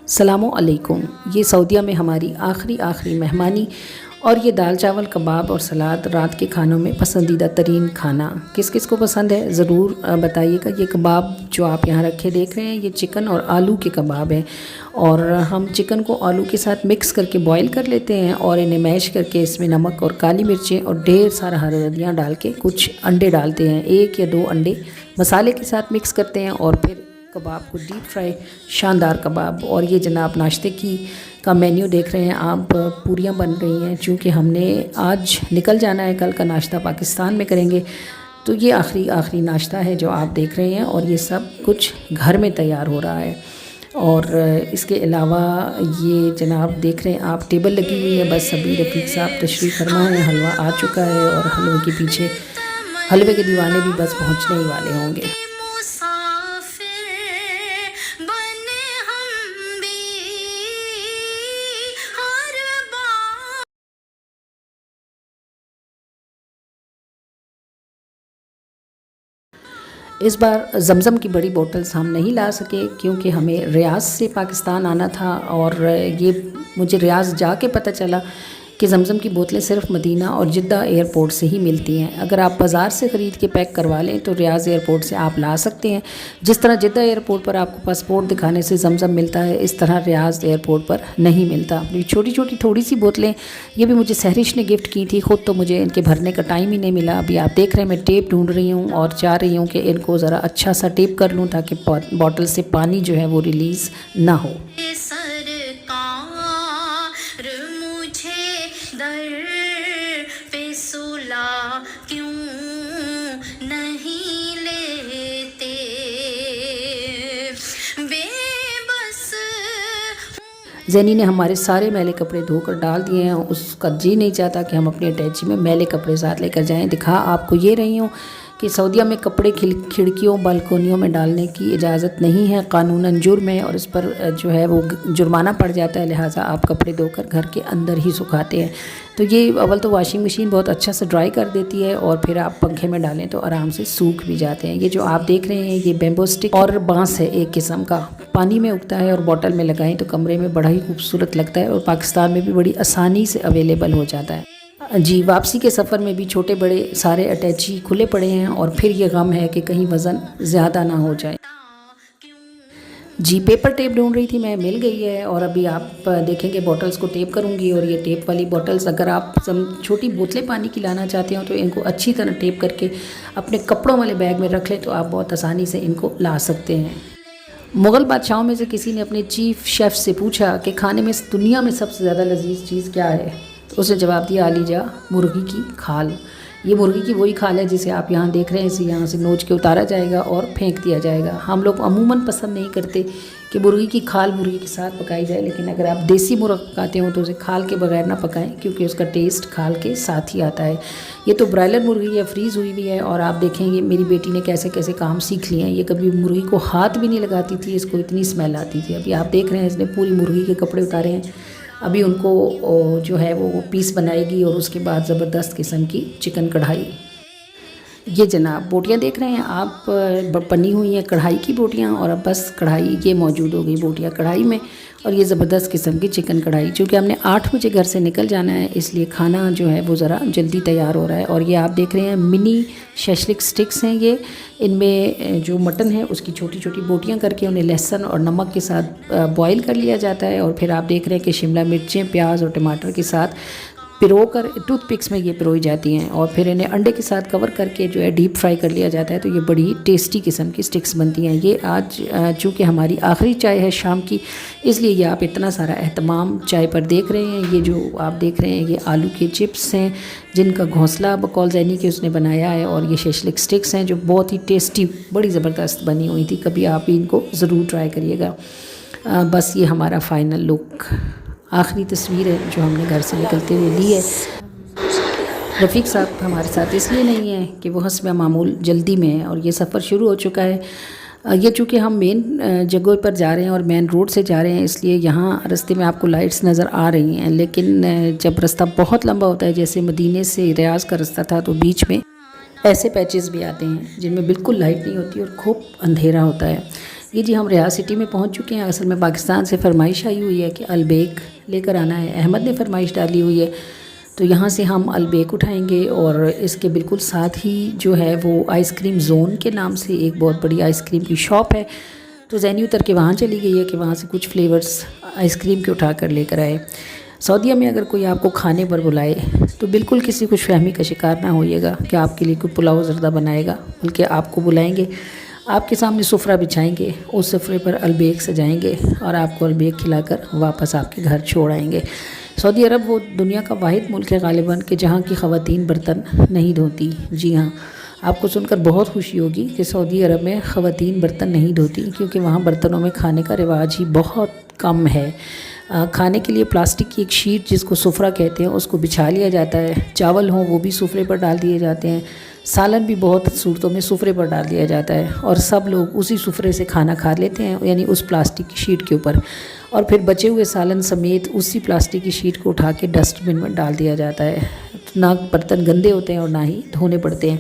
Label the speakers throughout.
Speaker 1: सलामो अलैकुम। ये सऊदीया में हमारी आखिरी मेहमानी और ये दाल चावल कबाब और सलाद रात के खानों में पसंदीदा तरीन खाना किस किस को पसंद है ज़रूर बताइएगा। ये कबाब जो आप यहाँ रखे देख रहे हैं ये चिकन और आलू के कबाब हैं और हम चिकन को आलू के साथ मिक्स करके बॉईल कर लेते हैं और इन्हें मैश करके इसमें नमक और काली मिर्चें और ढेर सारा हरी धनिया डाल के कुछ अंडे डालते हैं, 1 या 2 अंडे मसाले के साथ मिक्स करते हैं और फिर कबाब को डीप फ्राई शानदार कबाब। और ये जनाब नाश्ते का मेन्यू देख रहे हैं आप, पूरियां बन रही हैं चूँकि हमने आज निकल जाना है, कल का नाश्ता पाकिस्तान में करेंगे। तो ये आखिरी नाश्ता है जो आप देख रहे हैं और ये सब कुछ घर में तैयार हो रहा है। और इसके अलावा ये जनाब देख रहे हैं आप टेबल लगी हुई है, बस अभी रफ़ीक साहब तशरीफ़ फरमा है, हलवा आ चुका है और हलवे के पीछे हलवे के दीवाने भी बस पहुँचने ही वाले होंगे। इस बार ज़मज़म की बड़ी बोतल्स हम नहीं ला सके क्योंकि हमें रियाद से पाकिस्तान आना था और ये मुझे रियाद जाके पता चला कि ज़मज़म की बोतलें सिर्फ मदीना और जिद्दा एयरपोर्ट से ही मिलती हैं। अगर आप बाज़ार से ख़रीद के पैक करवा लें तो रियाद एयरपोर्ट से आप ला सकते हैं। जिस तरह जिद्दा एयरपोर्ट पर आपको पासपोर्ट दिखाने से ज़मज़म मिलता है, इस तरह रियाद एयरपोर्ट पर नहीं मिलता। छोटी छोटी थोड़ी सी बोतलें ये भी मुझे सहरिश ने गिफ्ट की थी, ख़ुद तो मुझे इनके भरने का टाइम ही नहीं मिला। अभी आप देख रहे हैं मैं टेप ढूँढ रही हूँ और चाह रही हूँ कि इनको ज़रा अच्छा सा टेप कर लूँ ताकि बॉटल से पानी जो है वो रिलीज़ ना हो।
Speaker 2: दर पे सुला क्यों नहीं लेते बेबस।
Speaker 1: ज़ैनी ने हमारे सारे मैले कपड़े धोकर डाल दिए हैं, उसका जी नहीं चाहता कि हम अपने अटैची में मैले कपड़े साथ लेकर जाएं। दिखा आपको ये रही हूँ कि सऊदीया में कपड़े खिड़कियों बालकोनियों में डालने की इजाज़त नहीं है, कानूनन जुर्म है और इस पर जो है वो जुर्माना पड़ जाता है। लिहाजा आप कपड़े धोकर घर के अंदर ही सुखाते हैं। तो ये अव्वल तो वॉशिंग मशीन बहुत अच्छा से ड्राई कर देती है और फिर आप पंखे में डालें तो आराम से सूख भी जाते हैं। ये जो आप देख रहे हैं ये बेम्बो स्टिक और बांस है एक किस्म का, पानी में उगता है और बॉटल में लगाएं तो कमरे में बड़ा ही खूबसूरत लगता है और पाकिस्तान में भी बड़ी आसानी से अवेलेबल हो जाता है। जी, वापसी के सफ़र में भी छोटे बड़े सारे अटैची खुले पड़े हैं और फिर ये गम है कि कहीं वज़न ज़्यादा ना हो जाए। जी, पेपर टेप ढूंढ रही थी मैं, मिल गई है और अभी आप देखेंगे बॉटल्स को टेप करूंगी। और ये टेप वाली बॉटल्स अगर आप छोटी बोतलें पानी की लाना चाहते हो तो इनको अच्छी तरह टेप करके अपने कपड़ों वाले बैग में रख लें तो आप बहुत आसानी से इनको ला सकते हैं। मुग़ल बादशाहों में से किसी ने अपने चीफ शेफ़ से पूछा कि खाने में दुनिया में सबसे ज़्यादा लजीज चीज़ क्या है, तो उसने जवाब दिया आलीजा, मुर्गी की खाल। ये मुर्गी की वही खाल है जिसे आप यहाँ देख रहे हैं, इसे यहाँ से नोच के उतारा जाएगा और फेंक दिया जाएगा। हम लोग अमूमन पसंद नहीं करते कि मुर्गी की खाल मुर्गी के साथ पकाई जाए, लेकिन अगर आप देसी मुर्गा पकाते हो तो उसे खाल के बगैर ना पकाएं क्योंकि उसका टेस्ट खाल के साथ ही आता है। ये तो ब्रायलर मुर्गी है, फ्रीज़ हुई भी है और आप देखेंगे मेरी बेटी ने कैसे कैसे काम सीख लिए हैं। ये कभी मुर्गी को हाथ भी नहीं लगाती थी, इसको इतनी स्मेल आती थी। अभी आप देख रहे हैं इसने पूरी मुर्गी के कपड़े उतारे हैं। अभी उनको जो है वो पीस बनाएगी और उसके बाद ज़बरदस्त किस्म की चिकन कढ़ाई। ये जनाब बोटियाँ देख रहे हैं आप, बनी हुई हैं कढ़ाई की बोटियाँ और अब बस कढ़ाई ये मौजूद हो गई बोटियाँ कढ़ाई में। और ये ज़बरदस्त किस्म की चिकन कढ़ाई, चूँकि हमने 8 बजे घर से निकल जाना है इसलिए खाना जो है वो ज़रा जल्दी तैयार हो रहा है। और ये आप देख रहे हैं मिनी शैशलिक स्टिक्स हैं ये, इनमें जो मटन है उसकी छोटी छोटी बोटियां करके उन्हें लहसुन और नमक के साथ बॉईल कर लिया जाता है और फिर आप देख रहे हैं कि शिमला मिर्चें, प्याज और टमाटर के साथ पिरो कर टूथपिक्स में ये पिरोई जाती हैं और फिर इन्हें अंडे के साथ कवर करके जो है डीप फ्राई कर लिया जाता है। तो ये बड़ी टेस्टी किस्म की स्टिक्स बनती हैं। ये आज चूँकि हमारी आखिरी चाय है शाम की, इसलिए ये आप इतना सारा एहतमाम चाय पर देख रहे हैं। ये जो आप देख रहे हैं ये आलू के चिप्स हैं जिनका घोंसला बकौल ज़ैनी के उसने बनाया है और ये शैशलिक स्टिक्स हैं जो बहुत ही टेस्टी बड़ी ज़बरदस्त बनी हुई थी। कभी आप इनको ज़रूर ट्राई करिएगा। बस ये हमारा फ़ाइनल लुक, आखिरी तस्वीर है जो हमने घर से निकलते हुए ली है। रफ़ीक साहब हमारे साथ इसलिए नहीं है कि वो हस्ब मामूल जल्दी में है और ये सफ़र शुरू हो चुका है। ये चूँकि हम मेन जगह पर जा रहे हैं और मेन रोड से जा रहे हैं इसलिए यहाँ रास्ते में आपको लाइट्स नज़र आ रही हैं, लेकिन जब रास्ता बहुत लंबा होता है जैसे मदीने से रियाज का रास्ता था तो बीच में ऐसे पैचेस भी आते हैं जिनमें बिल्कुल लाइट नहीं होती और खूब अंधेरा होता है। ये जी हम रियाद सिटी में पहुंच चुके हैं। असल में पाकिस्तान से फरमाइश आई हुई है कि अलबेक लेकर आना है, अहमद ने फरमाइश डाली हुई है, तो यहाँ से हम अलबेक उठाएंगे। और इसके बिल्कुल साथ ही जो है वो आइसक्रीम ज़ोन के नाम से एक बहुत बड़ी आइसक्रीम की शॉप है, तो जैनी उतर के वहाँ चली गई है कि वहाँ से कुछ फ्लेवर्स आइसक्रीम के उठा कर लेकर आए। सऊदीया में अगर कोई आपको खाने पर बुलाए तो बिल्कुल किसी खुशफहमी का शिकार ना होइएगा कि आपके लिए कोई पुलाव ज़रदा बनाएगा, बल्कि आपको बुलाएंगे, आपके सामने सुफरा बिछाएंगे, उस सुफरे पर अलबेक सजाएंगे और आपको अलबेक खिलाकर वापस आपके घर छोड़ आएंगे। सऊदी अरब वो दुनिया का वाहिद मुल्क है गालिबन कि जहाँ की ख़वातीन बर्तन नहीं धोती। जी हाँ, आपको सुनकर बहुत खुशी होगी कि सऊदी अरब में ख़वातीन बर्तन नहीं धोती, क्योंकि वहाँ बर्तनों में खाने का रिवाज ही बहुत कम है। खाने के लिए प्लास्टिक की एक शीट जिसको सुफरा कहते हैं उसको बिछा लिया जाता है, चावल हों वो भी सुफरे पर डाल दिए जाते हैं, सालन भी बहुत सूरतों में सुफरे पर डाल दिया जाता है और सब लोग उसी सुफरे से खाना खा लेते हैं, यानी उस प्लास्टिक की शीट के ऊपर, और फिर बचे हुए सालन समेत उसी प्लास्टिक की शीट को उठा के डस्टबिन में डाल दिया जाता है। ना बर्तन गंदे होते हैं और ना ही धोने पड़ते हैं।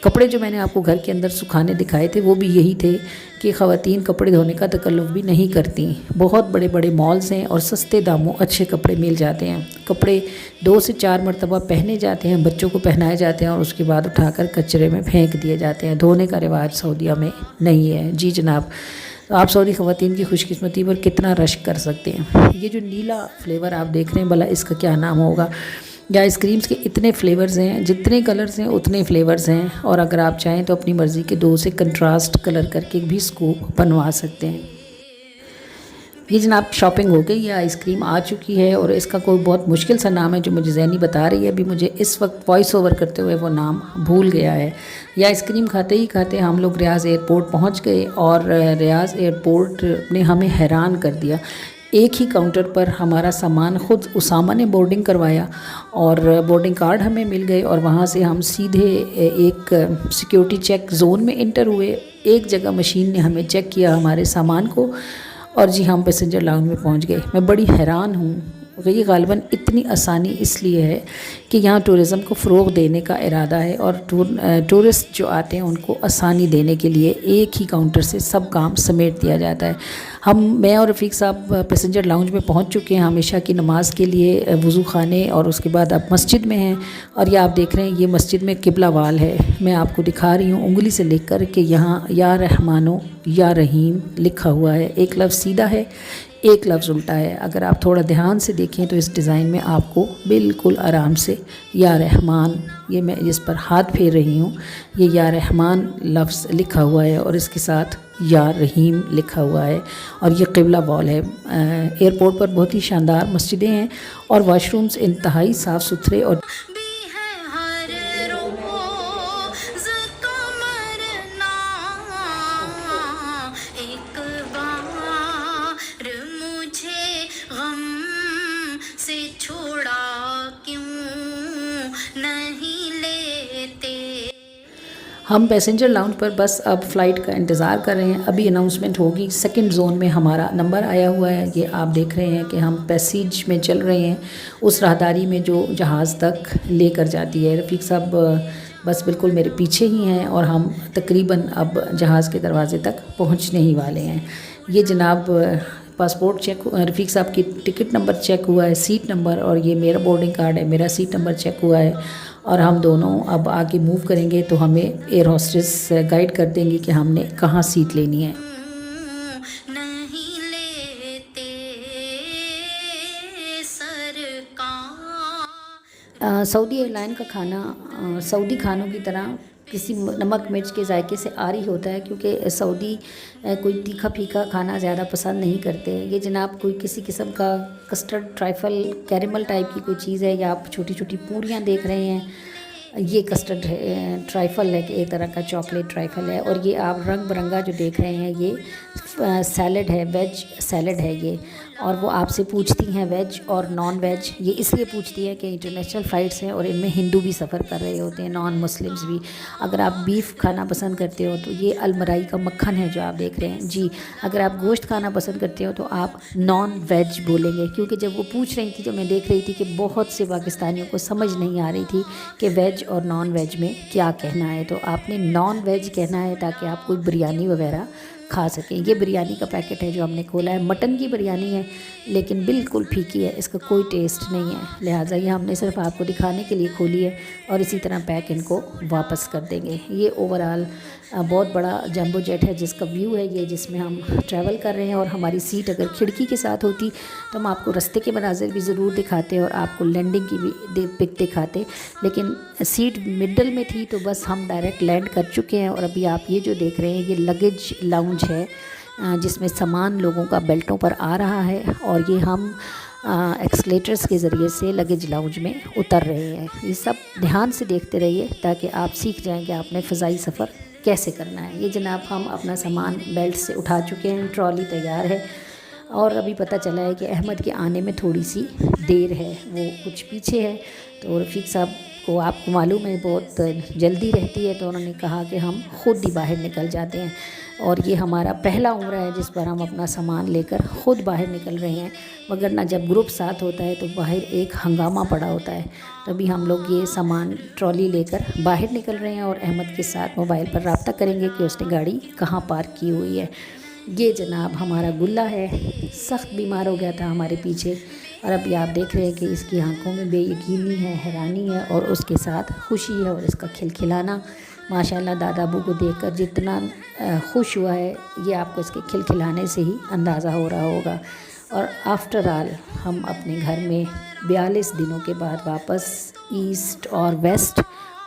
Speaker 1: कपड़े जो मैंने आपको घर के अंदर सुखाने दिखाए थे वो भी यही थे कि ख़वातीन कपड़े धोने का तकल्लुफ़ भी नहीं करती। बहुत बड़े बड़े मॉल्स हैं और सस्ते दामों अच्छे कपड़े मिल जाते हैं। कपड़े 2 से 4 मरतबा पहने जाते हैं, बच्चों को पहनाए जाते हैं और उसके बाद उठाकर कचरे में फेंक दिए जाते हैं। धोने का रिवाज सऊदीया में नहीं है। जी जनाब, तो आप सऊदी ख़वातीन की खुशकिस्मती पर कितना रश कर सकते हैं। ये जो नीला फ्लेवर आप देख रहे हैं, भला इसका क्या नाम होगा। या आइसक्रीम्स के इतने फ्लेवर्स हैं, जितने कलर्स हैं उतने फ्लेवर्स हैं, और अगर आप चाहें तो अपनी मर्ज़ी के 2 से कंट्रास्ट कलर करके भी स्कूप बनवा सकते हैं। ये जनाब शॉपिंग हो गई, ये आइसक्रीम आ चुकी है और इसका कोई बहुत मुश्किल सा नाम है जो मुझे जैनी बता रही है, अभी मुझे इस वक्त वॉइस ओवर करते हुए वो नाम भूल गया है। ये आइसक्रीम खाते ही खाते हम लोग रियाज एयरपोर्ट पहुंच गए और रियाज एयरपोर्ट ने हमें हैरान कर दिया। एक ही काउंटर पर हमारा सामान ख़ुद उसामा ने बोर्डिंग करवाया और बोर्डिंग कार्ड हमें मिल गए और वहाँ से हम सीधे एक सिक्योरिटी चेक ज़ोन में इंटर हुए। एक जगह मशीन ने हमें चेक किया हमारे सामान को और जी हम पैसेंजर लाउंज में पहुँच गए। मैं बड़ी हैरान हूँ। ये गालिबन इतनी आसानी इसलिए है कि यहाँ टूरिज़म को फ़रोग़ देने का इरादा है और टूरिस्ट जो आते हैं उनको आसानी देने के लिए एक ही काउंटर से सब काम समेट दिया जाता है। मैं और रफ़ीक साहब पैसेंजर लाउंज में पहुँच चुके हैं हमेशा की नमाज के लिए, वज़ू खाने, और उसके बाद अब मस्जिद में हैं। और ये आप देख रहे हैं ये मस्जिद में किबला वाल है। मैं आपको दिखा रही हूँ उंगली से लिख कर कि यहाँ या रहमानो या रहीम लिखा हुआ है। एक लफ्ज़ सीधा है, एक लफ्ज़ उल्टा है। अगर आप थोड़ा ध्यान से देखें तो इस डिज़ाइन में आपको बिल्कुल आराम से या रहमान, ये मैं जिस पर हाथ फेर रही हूँ, ये या रहमान लफ्ज़ लिखा हुआ है और इसके साथ या रहीम लिखा हुआ है और ये क़िबला वॉल है। एयरपोर्ट पर बहुत ही शानदार मस्जिदें हैं और वाशरूम्स इंतहाई साफ़ सुथरे और
Speaker 2: भी है हर रोज़ का मरना, एक बार मुझे गम से छोड़ा क्यों नहीं लेते।
Speaker 1: हम पैसेंजर लाउंज पर बस अब फ़्लाइट का इंतज़ार कर रहे हैं। अभी अनाउंसमेंट होगी। सेकंड ज़ोन में हमारा नंबर आया हुआ है। ये आप देख रहे हैं कि हम पैसेज में चल रहे हैं उस राहदारी में जो जहाज़ तक लेकर जाती है। रफ़ीक साहब बस बिल्कुल मेरे पीछे ही हैं और हम तकरीबन अब जहाज़ के दरवाज़े तक पहुंचने ही वाले हैं। ये जनाब पासपोर्ट चेक, रफ़ीक साहब की टिकट नंबर चेक हुआ है, सीट नंबर, और ये मेरा बोर्डिंग कार्ड है, मेरा सीट नंबर चेक हुआ है और हम दोनों अब आगे मूव करेंगे तो हमें एयर होस्टेस गाइड कर देंगी कि हमने कहाँ सीट लेनी है।
Speaker 2: नहीं लेते सरकार।
Speaker 1: सऊदी एयरलाइन का खाना सऊदी खानों की तरह किसी नमक मिर्च के जायके से आरी होता है, क्योंकि सऊदी कोई तीखा फीका खाना ज़्यादा पसंद नहीं करते। ये जनाब कोई किसी किस्म का कस्टर्ड ट्राइफल कैरेमल टाइप की कोई चीज़ है, या आप छोटी छोटी पूरियाँ देख रहे हैं, ये कस्टर्ड ट्राइफल है कि एक तरह का चॉकलेट ट्राइफल है। और ये आप रंग बिरंगा जो देख रहे हैं ये सैलड है, वेज सैलड है ये। और वो आपसे पूछती हैं वेज और नॉन वेज। ये इसलिए पूछती है कि इंटरनेशनल फ़्लाइट्स हैं और इनमें हिंदू भी सफ़र कर रहे होते हैं, नॉन मुस्लिम्स भी। अगर आप बीफ खाना पसंद करते हो तो ये अलमराई का मक्खन है जो आप देख रहे हैं जी। अगर आप गोश्त खाना पसंद करते हो तो आप नॉन वेज बोलेंगे, क्योंकि जब वो पूछ रही थी तो मैं देख रही थी कि बहुत से पाकिस्तानियों को समझ नहीं आ रही थी कि वेज और नॉन वेज में क्या कहना है। तो आपने नॉन वेज कहना है ताकि आप कोई बिरयानी वगैरह खा सकें। ये बिरयानी का पैकेट है जो हमने खोला है, मटन की बिरयानी है लेकिन बिल्कुल फीकी है, इसका कोई टेस्ट नहीं है, लिहाजा ये हमने सिर्फ आपको दिखाने के लिए खोली है और इसी तरह पैक इनको वापस कर देंगे। ये ओवरऑल बहुत बड़ा जंबो जेट है जिसका व्यू है ये, जिसमें हम ट्रैवल कर रहे हैं। और हमारी सीट अगर खिड़की के साथ होती तो हम आपको रास्ते के मनाजिर भी ज़रूर दिखाते और आपको लैंडिंग की भी पिक दिखाते, लेकिन सीट मिडल में थी तो बस हम डायरेक्ट लैंड कर चुके हैं। और अभी आप ये जो देख रहे हैं ये लगेज लाउंज है जिसमें सामान लोगों का बेल्टों पर आ रहा है और ये हम एक्सलेटर्स के ज़रिए से लगेज लाउंज में उतर रहे हैं। ये सब ध्यान से देखते रहिए ताकि आप सीख जाएं कि आपने फ़ज़ाई सफ़र कैसे करना है। ये जनाब हम अपना सामान बेल्ट से उठा चुके हैं, ट्रॉली तैयार है और अभी पता चला है कि अहमद के आने में थोड़ी सी देर है, वो कुछ पीछे है। तो रफ़ीक साहब को आपको मालूम है बहुत जल्दी रहती है, तो उन्होंने कहा कि हम ख़ुद ही बाहर निकल जाते हैं। और ये हमारा पहला उम्रा है जिस पर हम अपना सामान लेकर ख़ुद बाहर निकल रहे हैं, मगर ना जब ग्रुप साथ होता है तो बाहर एक हंगामा पड़ा होता है। तभी हम लोग ये सामान ट्रॉली लेकर बाहर निकल रहे हैं और अहमद के साथ मोबाइल पर रब्ता करेंगे कि उसने गाड़ी कहाँ पार्क की हुई है। ये जनाब हमारा गुल्ला है, सख्त बीमार हो गया था हमारे पीछे और अभी आप देख रहे हैं कि इसकी आंखों में बेयकीनी है, हैरानी है और उसके साथ खुशी है और इसका खिलखिलाना माशाल्लाह दादा अबू को देखकर जितना खुश हुआ है ये आपको इसके खिलखिलाने से ही अंदाज़ा हो रहा होगा। और आफ्टर ऑल हम अपने घर में 42 दिनों के बाद वापस ईस्ट और west,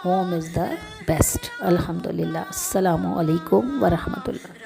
Speaker 1: home is the best. अल्हम्दुलिल्लाह। अस्सलामु अलैकुम व रहमतुल्लाह।